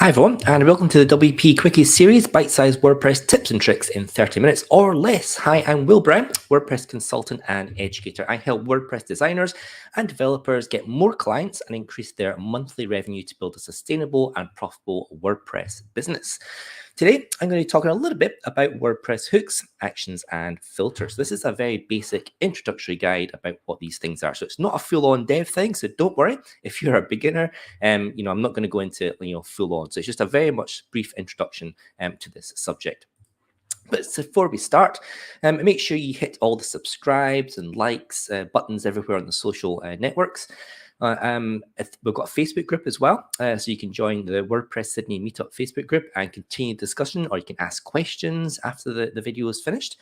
Hi everyone, and welcome to the WP Quickies series, bite-sized WordPress tips and tricks in 30 minutes or less. Hi, I'm Will Brown, WordPress consultant and educator. I help WordPress designers and developers get more clients and increase their monthly revenue to build a sustainable and profitable WordPress business. Today, I'm going to be talking a little bit about WordPress hooks, actions, and filters. This is a very basic introductory guide about what these things are. So it's not a full-on dev thing, so don't worry if you're a beginner. I'm not going to go into full on. So it's just a very much brief introduction to this subject. But before we start, make sure you hit all the subscribes and likes buttons everywhere on the social networks. We've got a Facebook group as well, so you can join the WordPress Sydney Meetup Facebook group and continue discussion, or you can ask questions after the video is finished.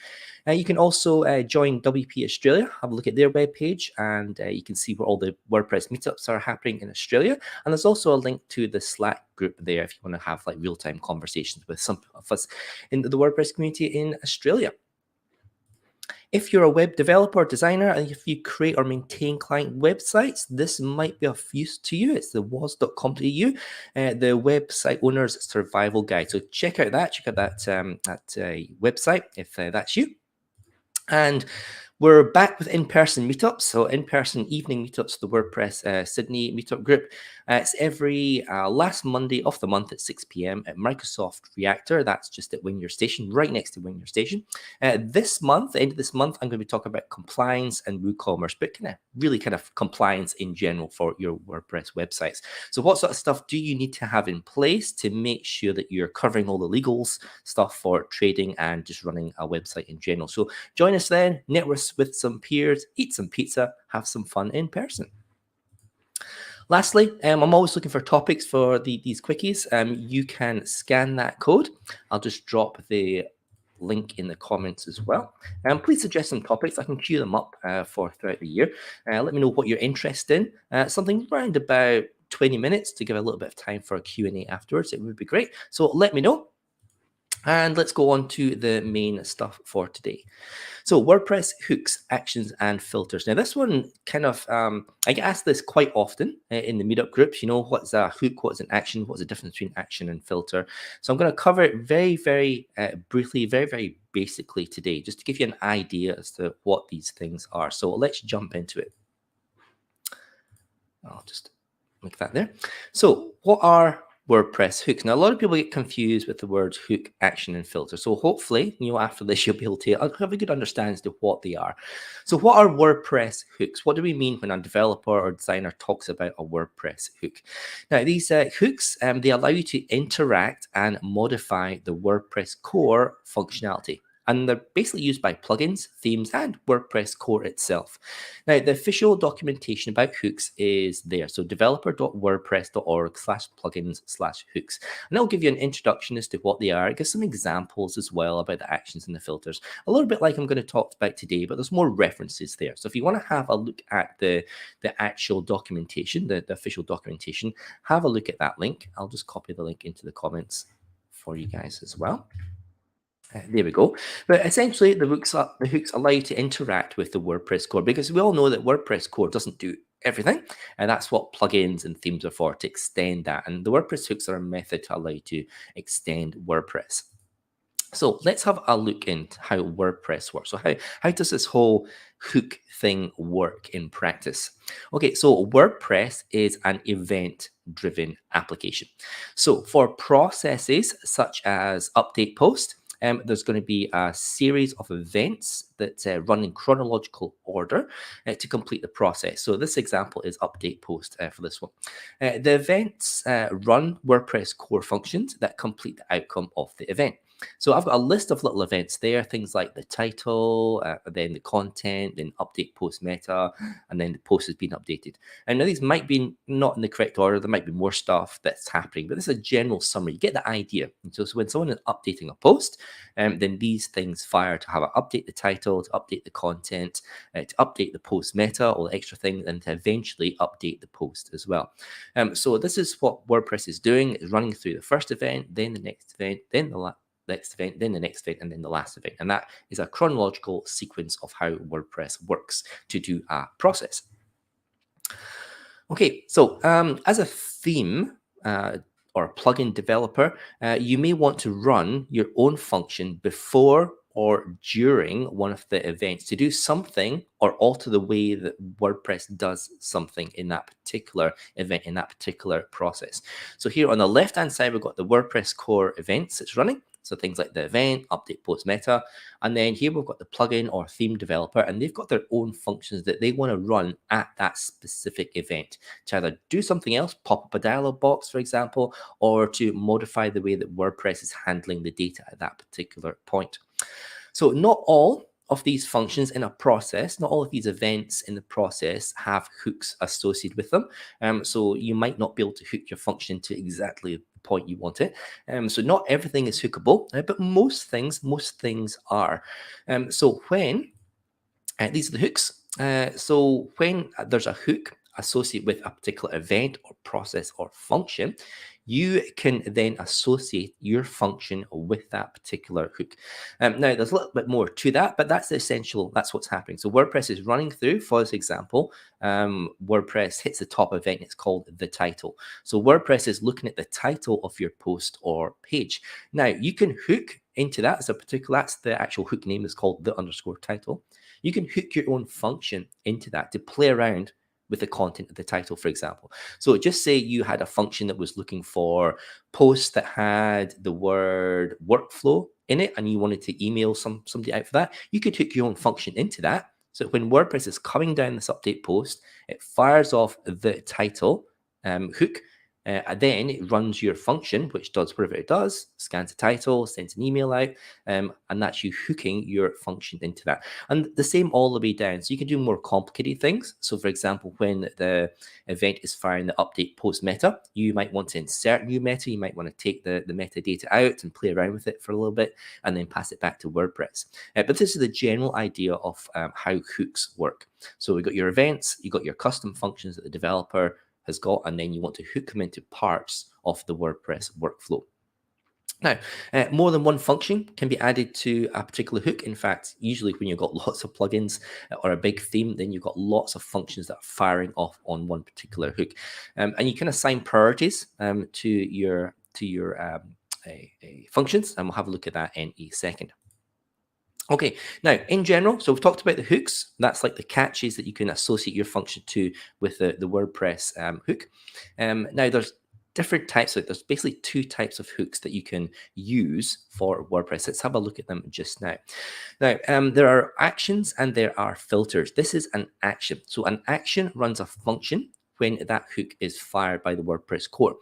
You can also join WP Australia, have a look at their webpage, and you can see where all the WordPress meetups are happening in Australia. And there's also a link to the Slack group there if you want to have like real-time conversations with some of us in the WordPress community in Australia. If you're a web developer or designer, and if you create or maintain client websites, this might be of use to you. It's the was.com.au, the website owner's survival guide. So check out that. Check out that website if that's you. And we're back with in-person meetups, so in-person evening meetups, the WordPress Sydney meetup group. It's every last Monday of the month at 6 p.m. at Microsoft Reactor. That's just at Wing Your Station, right next to Wing Your Station. This month, the end of this month, I'm going to be talking about compliance and WooCommerce, but kind of compliance in general for your WordPress websites. So what sort of stuff do you need to have in place to make sure that you're covering all the legals stuff for trading and just running a website in general? So join us then, network with some peers, eat some pizza, have some fun in person. Lastly, I'm always looking for topics for these quickies. You can scan that code. I'll just drop the link in the comments as well. Please suggest some topics. I can queue them up for throughout the year. Let me know what you're interested in. Something around about 20 minutes to give a little bit of time for a Q&A afterwards. It would be great. So let me know. And let's go on to the main stuff for today. So WordPress hooks, actions, and filters. Now this one kind of, I get asked this quite often in the meetup groups, what's a hook, what's an action, what's the difference between action and filter. So I'm going to cover it very, very briefly, very, very basically today, just to give you an idea as to what these things are. So let's jump into it. I'll just make that there. So what are WordPress hooks? Now, a lot of people get confused with the words hook, action, and filter. So hopefully, after this, you'll be able to have a good understanding as to what they are. So what are WordPress hooks? What do we mean when a developer or designer talks about a WordPress hook? Now, these hooks, they allow you to interact and modify the WordPress core functionality. And they're basically used by plugins, themes, and WordPress core itself. Now, the official documentation about hooks is there. So developer.wordpress.org/plugins/hooks. And that'll give you an introduction as to what they are. It gives some examples as well about the actions and the filters. A little bit like I'm going to talk about today, but there's more references there. So if you want to have a look at the actual documentation, the official documentation, have a look at that link. I'll just copy the link into the comments for you guys as well. There we go. But essentially, the hooks allow you to interact with the WordPress core, because we all know that WordPress core doesn't do everything, and that's what plugins and themes are for, to extend that. And the WordPress hooks are a method to allow you to extend WordPress. So let's have a look into how WordPress works. So how does this whole hook thing work in practice? Okay, so WordPress is an event-driven application. So for processes such as update post, there's going to be a series of events that run in chronological order to complete the process. So this example is update post for this one. The events run WordPress core functions that complete the outcome of the event. So I've got a list of little events there, things like the title, then the content, then update post meta, and then the post has been updated. And now these might be not in the correct order. There might be more stuff that's happening, but this is a general summary. You get the idea. And so when someone is updating a post, then these things fire to have it update the title, to update the content, to update the post meta, all the extra things, and to eventually update the post as well. So this is what WordPress is doing. It's running through the first event, then the next event, then the next event, then the next event, and then the last event. And that is a chronological sequence of how WordPress works to do a process. Okay, so as a theme, or a plugin developer, you may want to run your own function before or during one of the events to do something or alter the way that WordPress does something in that particular event, in that particular process. So here on the left-hand side, we've got the WordPress core events it's running. So things like the event, update, post, meta. And then here we've got the plugin or theme developer, and they've got their own functions that they want to run at that specific event to either do something else, pop up a dialog box, for example, or to modify the way that WordPress is handling the data at that particular point. So not all of these functions in a process, not all of these events in the process have hooks associated with them. So you might not be able to hook your function to exactly the point you want it. So not everything is hookable, but most things are. So when these are the hooks. So when there's a hook associated with a particular event or process or function, you can then associate your function with that particular hook. Now, there's a little bit more to that, but that's the essential. That's what's happening. So WordPress is running through, for this example, WordPress hits the top event. It's called the title. So WordPress is looking at the title of your post or page. Now, you can hook into that. That's the actual hook name is called the _ title. You can hook your own function into that to play around with the content of the title, for example. So just say you had a function that was looking for posts that had the word workflow in it and you wanted to email somebody out for that. You could hook your own function into that. So when WordPress is coming down this update post, it fires off the title hook. Then it runs your function, which does whatever it does, scans the title, sends an email out, and that's you hooking your function into that. And the same all the way down. So you can do more complicated things. So for example, when the event is firing the update post meta, you might want to insert new meta. You might want to take the metadata out and play around with it for a little bit and then pass it back to WordPress. But this is the general idea of how hooks work. So we've got your events, you've got your custom functions that the developer has got, and then you want to hook them into parts of the WordPress workflow. Now, more than one function can be added to a particular hook. In fact, usually when you've got lots of plugins or a big theme, then you've got lots of functions that are firing off on one particular hook. And you can assign priorities to your functions, and we'll have a look at that in a second. Okay, now in general, so we've talked about the hooks. That's like the catches that you can associate your function to with the WordPress hook. Now there's different types. There's basically two types of hooks that you can use for WordPress. Let's have a look at them just now. Now, there are actions and there are filters. This is an action. So an action runs a function when that hook is fired by the WordPress core.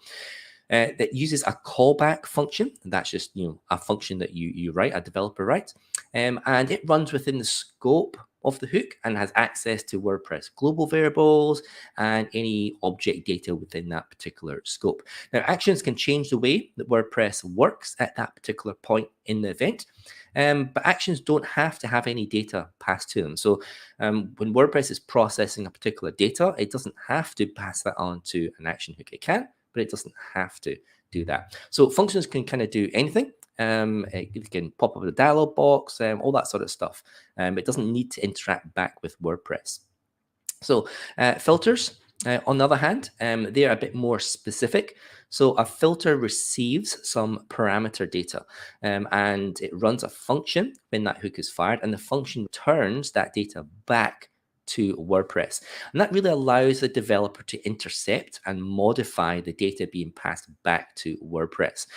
That uses a callback function. That's just a function that you write, a developer writes, and it runs within the scope of the hook and has access to WordPress global variables and any object data within that particular scope. Now, actions can change the way that WordPress works at that particular point in the event, but actions don't have to have any data passed to them. So when WordPress is processing a particular data, it doesn't have to pass that on to an action hook. It can, but it doesn't have to do that. So functions can kind of do anything. It can pop up a dialog box, all that sort of stuff. It doesn't need to interact back with WordPress. So filters, on the other hand, they're a bit more specific. So a filter receives some parameter data and it runs a function when that hook is fired, and the function turns that data back to WordPress. And that really allows the developer to intercept and modify the data being passed back to WordPress.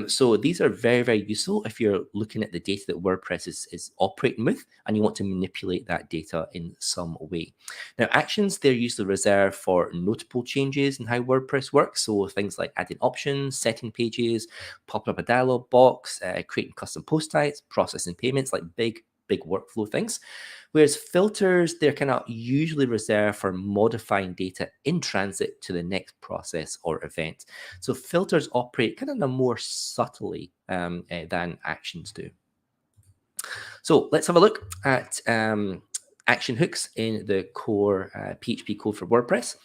So these are very, very useful if you're looking at the data that WordPress is operating with and you want to manipulate that data in some way. Now, actions, they're usually reserved for notable changes in how WordPress works. So things like adding options, setting pages, popping up a dialog box, creating custom post types, processing payments, like big workflow things. Whereas filters, they're kind of usually reserved for modifying data in transit to the next process or event. So filters operate kind of more subtly than actions do. So let's have a look at action hooks in the core PHP code for WordPress.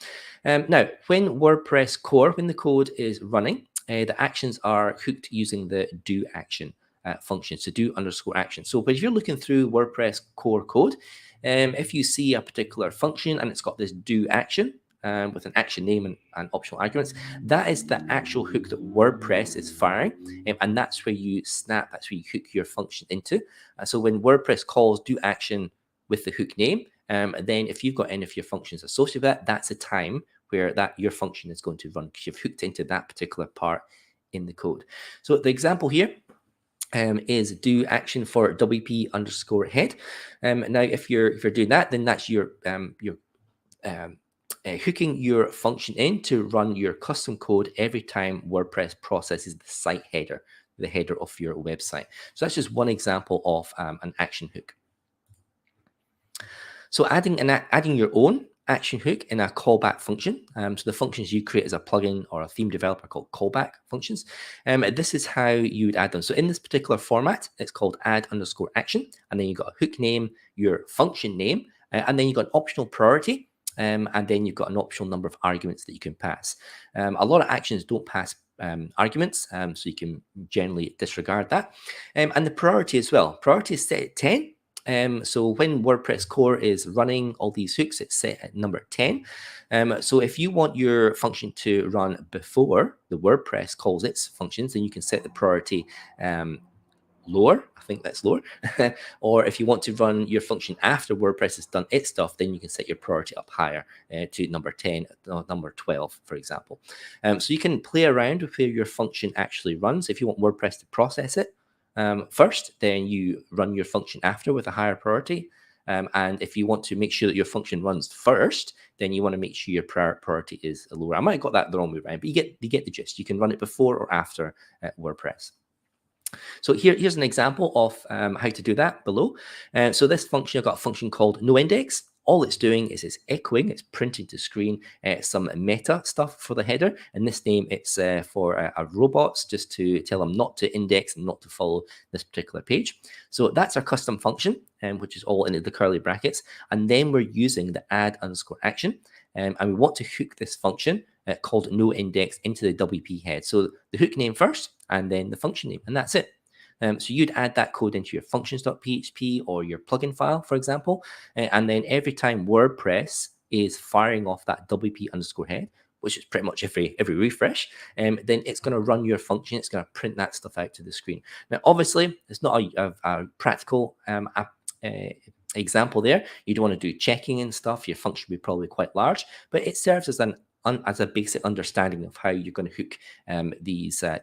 Now, when WordPress core, when the code is running, the actions are hooked using the do action function, so do _ action. So if you're looking through WordPress core code, if you see a particular function and it's got this do action, with an action name and optional arguments. That is the actual hook that WordPress is firing, and that's where you snap, that's where you hook your function into. So when WordPress calls do action with the hook name, then if you've got any of your functions associated with that, that's the time where that your function is going to run, because you've hooked into that particular part in the code. So the example here is do action for WP underscore head. Now, if you're doing that, then that's your hooking your function in to run your custom code every time WordPress processes the site header, the header of your website. So that's just one example of an action hook. So adding your own action hook in a callback function. So the functions you create as a plugin or a theme developer called callback functions. This is how you would add them. So in this particular format, it's called add underscore action, and then you've got a hook name, your function name, and then you've got an optional priority, and then you've got an optional number of arguments that you can pass. A lot of actions don't pass arguments, so you can generally disregard that. And the priority as well. Priority is set at 10. So when WordPress core is running all these hooks, it's set at number 10. So if you want your function to run before the WordPress calls its functions, then you can set the priority lower. I think that's lower. Or if you want to run your function after WordPress has done its stuff, then you can set your priority up higher to number 10, number 12, for example. So you can play around with where your function actually runs. If you want WordPress to process it first, then you run your function after with a higher priority. And if you want to make sure that your function runs first, then you want to make sure your priority is lower. I might have got that the wrong way around, but you get the gist. You can run it before or after WordPress. So here's an example of how to do that below. So this function, I've got a function called noIndex. All it's doing is it's echoing, it's printing to screen some meta stuff for the header. In this name, it's for a robots, just to tell them not to index and not to follow this particular page. So that's our custom function, which is all in the curly brackets. And then we're using the add underscore action. And we want to hook this function called noIndex into the WP head. So the hook name first, and then the function name, and that's it. So you'd add that code into your functions.php or your plugin file, for example, and then every time WordPress is firing off that WP underscore head, which is pretty much every refresh, then it's going to run your function. It's going to print that stuff out to the screen. Now, obviously, it's not a practical example there. You don't want to do checking and stuff. Your function will be probably quite large, but it serves as a basic understanding of how you're going to hook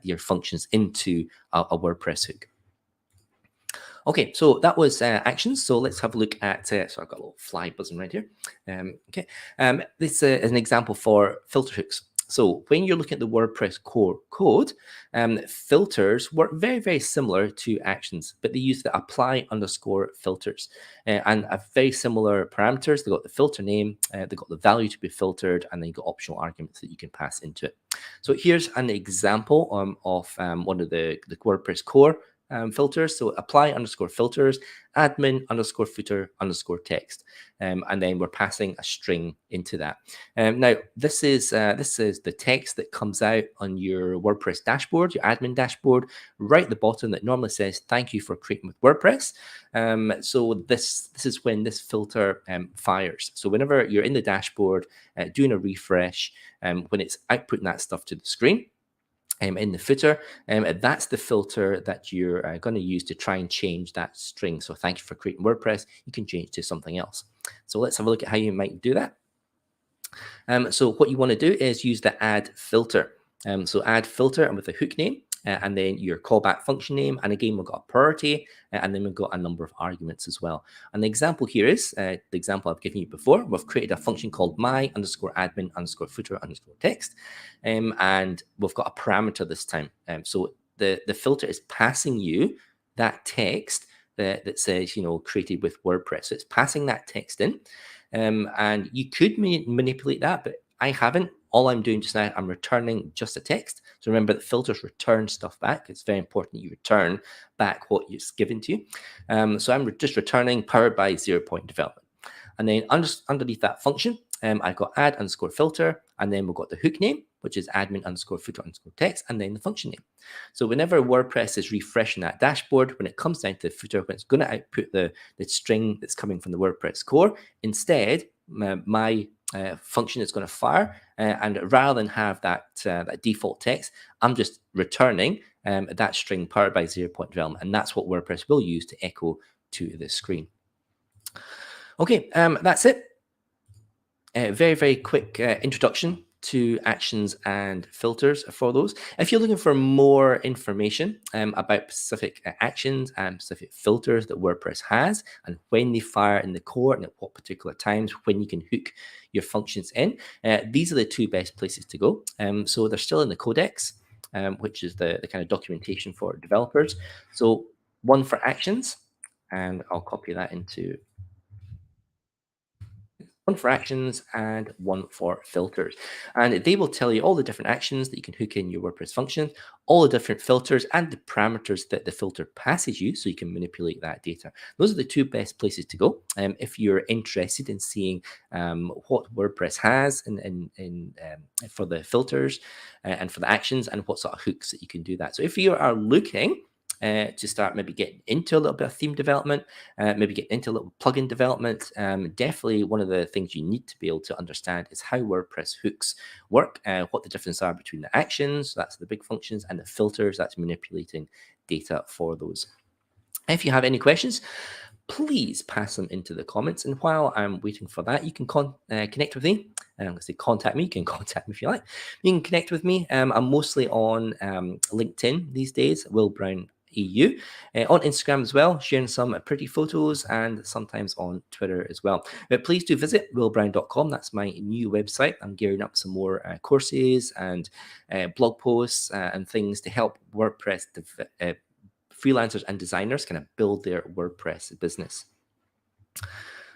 your functions into a WordPress hook. Okay, so that was actions. So let's have a look at, so I've got a little fly buzzing right here. This is an example for filter hooks. So when you're looking at the WordPress core code, filters work very, very similar to actions, but they use the apply underscore filters and have very similar parameters. They've got the filter name, they've got the value to be filtered, and then you've got optional arguments that you can pass into it. So here's an example of one of the WordPress core filters. So apply underscore filters, admin underscore footer underscore text, and then we're passing a string into that. Now this is the text that comes out on your WordPress dashboard, your admin dashboard, right at the bottom, that normally says "Thank you for creating with WordPress." So this is when this filter fires. So whenever you're in the dashboard doing a refresh, when it's outputting that stuff to the screen. In the footer, that's the filter that you're going to use to try and change that string. So thank you for creating WordPress. You can change to something else. So let's have a look at how you might do that. So what you want to do is use the add filter. So add filter and with a hook name, and then your callback function name. And again, we've got a priority, and then we've got a number of arguments as well. And the example here is the example I've given you before. We've created a function called my underscore admin underscore footer underscore text, and we've got a parameter this time. So the filter is passing you that text that says, created with WordPress. So it's passing that text in, and you could manipulate that, but I haven't. All I'm doing just now, I'm returning just a text. So remember that filters return stuff back. It's very important you return back what is given to you. So I'm just returning powered by 0 Point Development. And then underneath that function, I've got add underscore filter, and then we've got the hook name, which is admin underscore footer underscore text, and then the function name. So whenever WordPress is refreshing that dashboard, when it comes down to the footer, when it's going to output the string that's coming from the WordPress core, instead, my function is going to fire, and rather than have that default text, I'm just returning that string powered by 0-point development, and that's what WordPress will use to echo to the screen. Okay, that's it. Very, very quick introduction to actions and filters for those. If you're looking for more information about specific actions and specific filters that WordPress has and when they fire in the core and at what particular times when you can hook your functions in, these are the two best places to go. So they're still in the codex, which is the kind of documentation for developers. So one for actions, and I'll copy that into one for actions and one for filters. And they will tell you all the different actions that you can hook in your WordPress functions, all the different filters and the parameters that the filter passes you so you can manipulate that data. Those are the two best places to go if you're interested in seeing what WordPress has for the filters and for the actions and what sort of hooks that you can do that. So if you are looking to start maybe getting into a little bit of theme development, maybe get into a little plugin development. Definitely one of the things you need to be able to understand is how WordPress hooks work, what the differences are between the actions, that's the big functions, and the filters, that's manipulating data for those. If you have any questions, please pass them into the comments. And while I'm waiting for that, you can connect with me. I'm going to say contact me. You can contact me if you like. You can connect with me. I'm mostly on LinkedIn these days, Will Brown EU, on Instagram as well, sharing some pretty photos, and sometimes on Twitter as well. But please do visit willbrown.com. That's my new website. I'm gearing up some more courses and blog posts and things to help WordPress freelancers and designers kind of build their WordPress business.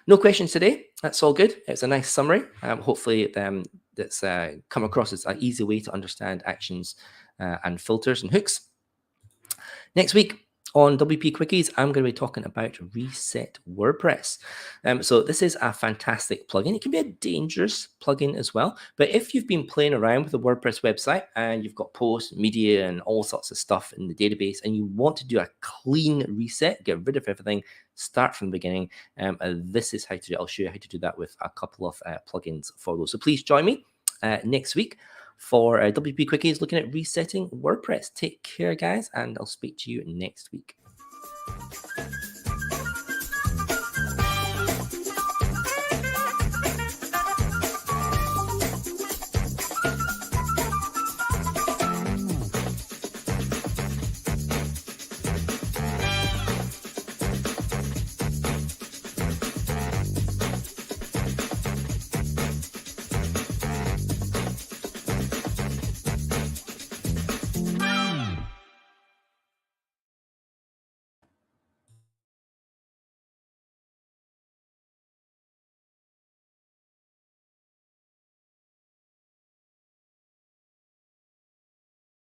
No questions today. That's all good. It's a nice summary. Hopefully that's come across as an easy way to understand actions and filters and hooks. Next week on WP Quickies, I'm going to be talking about Reset WordPress. So this is a fantastic plugin. It can be a dangerous plugin as well. But if you've been playing around with the WordPress website and you've got posts, media, and all sorts of stuff in the database, and you want to do a clean reset, get rid of everything, start from the beginning, this is how to do it. I'll show you how to do that with a couple of plugins for those. So please join me next week for WP Quickies looking at resetting WordPress. Take care, guys, and I'll speak to you next week.